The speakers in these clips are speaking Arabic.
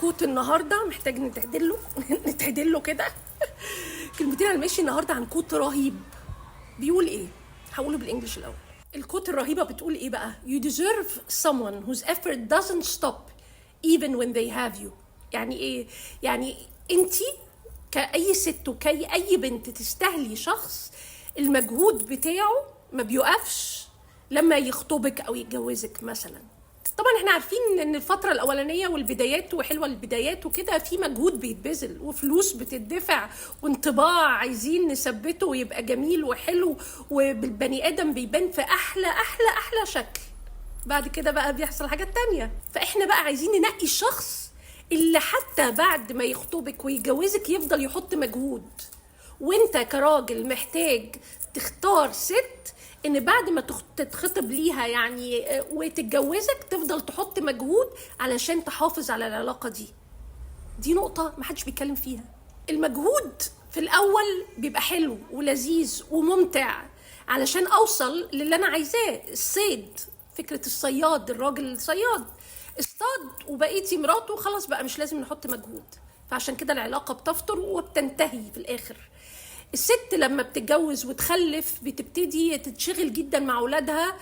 كوت النهارده محتاج نتعدل له كده. كلمتين على المشي النهارده عن كوت رهيب. بيقول ايه؟ هقوله بالانجلش الاول. الكوت الرهيبه بتقول ايه بقى؟ You deserve someone whose effort doesn't stop even when they have you. يعني ايه؟ يعني انتي كأي ست وكأي بنت تستاهلي شخص المجهود بتاعه ما بيوقفش لما يخطبك او يتجوزك مثلا. طبعا احنا عارفين ان الفترة الاولانية والبدايات وحلوة البدايات وكده في مجهود بيتبذل وفلوس بتدفع وانطباع عايزين نثبته ويبقى جميل وحلو وبالبني ادم بيبان في احلى شكل. بعد كده بقى بيحصل حاجات تانية، فاحنا بقى عايزين ننقي الشخص اللي حتى بعد ما يخطبك ويتجوزك يفضل يحط مجهود. وانت كراجل محتاج تختار ست ان بعد ما تتخطب ليها يعني وتتجوزك تفضل تحط مجهود علشان تحافظ على العلاقة دي. دي نقطة محدش بيتكلم فيها. المجهود في الاول بيبقى حلو ولذيذ وممتع علشان اوصل للي انا عايزاه. الصيد، فكرة الصياد، الراجل الصياد اصطاد وبقيتي مراته خلاص بقى مش لازم نحط مجهود، فعشان كده العلاقة بتفطر وبتنتهي في الاخر. الست لما بتتجوز وتخلف بتبتدي تتشغل جدا مع اولادها،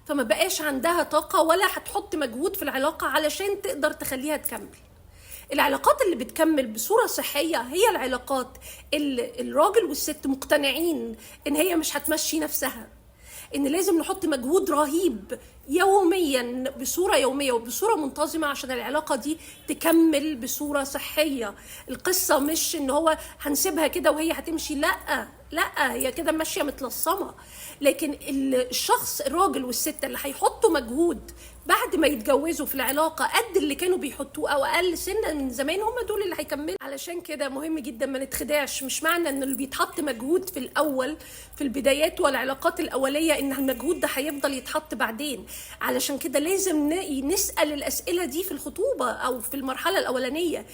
فما بقاش عندها طاقة ولا هتحط مجهود في العلاقة علشان تقدر تخليها تكمل. العلاقات اللي بتكمل بصورة صحية هي العلاقات اللي الراجل والست مقتنعين ان هي مش هتمشي نفسها، ان لازم نحط مجهود رهيب يوميا بصورة يومية وبصورة منتظمة عشان العلاقة دي تكمل بصورة صحية. القصة مش ان هو هنسيبها كده وهي هتمشي، لا هي كده ماشية متلصمة. لكن الشخص الراجل والست اللي هيحطوا مجهود بعد ما يتجوزوا في العلاقة قد اللي كانوا بيحطوه او اقل سنة من زمان، هم دول اللي هيكملوا. علشان كده مهم جدا ما نتخدعش. مش معنى ان اللي بيتحط مجهود في الاول في البدايات والعلاقات الاولية ان المجهود ده هيفضل يتحط بعدين. علشان كده لازم نسأل الاسئلة دي في الخطوبة او في المرحلة الاولانية.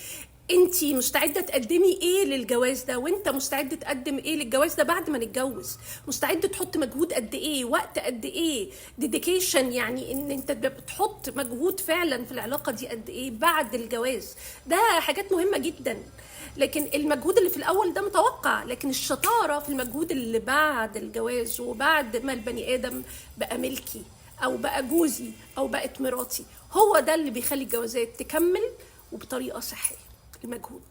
انتي مستعدة تقدمي ايه للجواز ده؟ وانت مستعد تقدم ايه للجواز ده بعد ما نتجوز؟ مستعد تحط مجهود قد ايه؟ وقت قد ايه؟ ديديكيشن، يعني ان انت بتحط مجهود فعلا في العلاقة دي قد ايه بعد الجواز. ده حاجات مهمة جدا. لكن المجهود اللي في الاول ده متوقع، لكن الشطارة في المجهود اللي بعد الجواز وبعد ما البني ادم بقى ملكي او بقى جوزي او بقت مراتي، هو ده اللي بيخلي الجوازات تكمل وبطريقة صحية. المجهود.